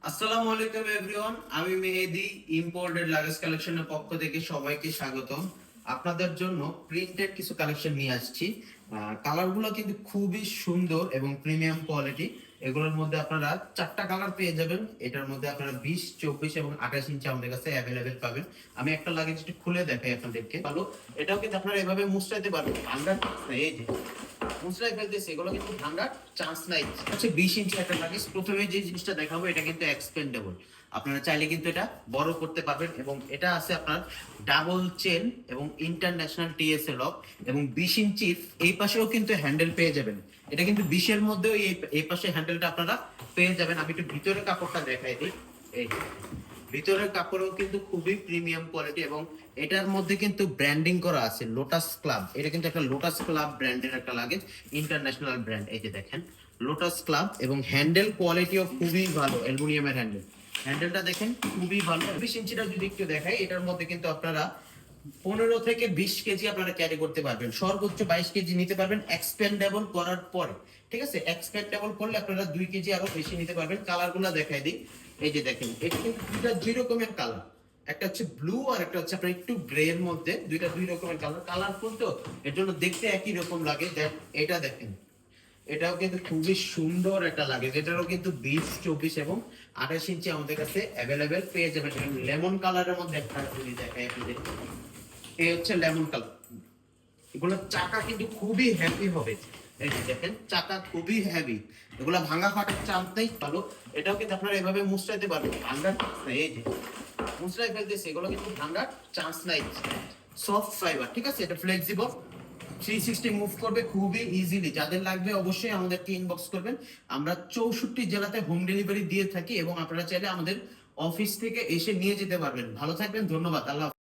আসসালামু আলাইকুম এভরিওয়ান, আমি মেহেদি ইম্পোর্টেড লাগেজ কালেকশনের পক্ষ থেকে সবাইকে স্বাগতম। আপনাদের জন্য প্রিন্টেড কিছু কালেকশন নিয়ে আসছি। কালারগুলো কিন্তু খুবই সুন্দর এবং প্রিমিয়াম কোয়ালিটি। এগুলোর মধ্যে আপনারা চারটা কালার পেয়ে যাবেন। এটার মধ্যে আপনারা 20, 24 এবং 28 ইঞ্চি আমাদের কাছে অ্যাভেলেবেল পাবেন। আমি একটা লাগেজ একটু খুলে দেখাই আপনাদেরকে। ভালো, এটাও কিন্তু আপনারা এভাবে মুছাইতে পারবেন। আন্ডার এই যে মুসরাই ফেলতেছে, এগুলো কিন্তু ভাঙার চান্স নাই। হচ্ছে 20 ইঞ্চি একটা লাগেজ। প্রথমে যে জিনিসটা দেখাবো এটা কিন্তু এক্সপেন্ডেবল। আপনারা চাইলে কিন্তু এটা বড় করতে পারবেন এবং এটা আছে আপনার ডাবল চেন এবং ইন্টারন্যাশনাল টিএসএ লক এবং 20 ইঞ্চির এই পাশেও কিন্তু হ্যান্ডেল পেয়ে যাবেন। এটা কিন্তু 20 এর মধ্যেও এই পাশে হ্যান্ডেলটা আপনারা পেয়ে যাবেন। আমি একটু ভিতরে কাপড়টা দেখাই দিই। এই ভিতরের কাপড়ও কিন্তু খুবই প্রিমিয়াম কোয়ালিটি এবং এটার মধ্যে কিন্তু ব্র্যান্ডিং করা আছে লোটাস ক্লাব। এটা কিন্তু একটা লোটাস ক্লাব ব্র্যান্ডের একটা লাগেজ, ইন্টারন্যাশনাল ব্র্যান্ড। এই যে দেখেন লোটাস ক্লাব এবং হ্যান্ডেল কোয়ালিটিও খুবই ভালো, অ্যালুমিনিয়ামের হ্যান্ডেল। হ্যান্ডেলটা দেখেন খুবই ভালো। 20 ইঞ্চিটা যদি একটু দেখাই, এটার মধ্যে কিন্তু আপনারা 15 থেকে 20 কেজি আপনারা ক্যারি করতে পারবেন। সর্বোচ্চ 22 কেজি নিতে পারবেন এক্সপেন্ডেবল করার পরে। ঠিক আছে, এক্সপেন্ডেবল করলে আপনারা 2 কেজি আরো বেশি নিতে পারবেন। কালারগুলো দেখাই দিই। এই যে দেখেন, এটা কিন্তু দুইটা দুই রকমের কালার। একটা হচ্ছে ব্লু আর একটা হচ্ছে আপনার একটু গ্রে এর মধ্যে। দুইটা দুই রকমের কালার, কালারফুল তো এর জন্য দেখতে একই রকম লাগে। এটা দেখেন, এটাও কিন্তু খুবই সুন্দর একটা লাগে। যেটারও কিন্তু 20, 24 এবং 28 ইঞ্চি আমাদের কাছে অ্যাভেলেবেল পেয়ে যাবেন। লেমন কালারের মধ্যে একটা যদি দেখাই আপনাদের, এই হচ্ছে লেমন কালার। এগুলো চাকা কিন্তু খুবই হেভি হবে। এই যে দেখেন চাকা খুবই হেভি, এগুলা ভাঙা ফাটার চান্স নেই। ভালো, এটাও কিন্তু আপনারা এভাবে মুছরাইতে পারবেন। ভাঙার এই যে মুছরাই ফেলতেছে, এগুলো কিন্তু ভাঙার চান্স নাই। সফট ফাইবার, ঠিক আছে, এটা ফ্লেক্সিবল, 360 মুভ করবে খুবই ইজিলি। যাদের লাগবে অবশ্যই আমাদেরকে ইনবক্স করবেন। আমরা 64 জেলাতে হোম ডেলিভারি দিয়ে থাকি এবং আপনারা চাইলে আমাদের অফিস থেকে এসে নিয়ে যেতে পারবেন। ভালো থাকবেন, ধন্যবাদ, আল্লাহ।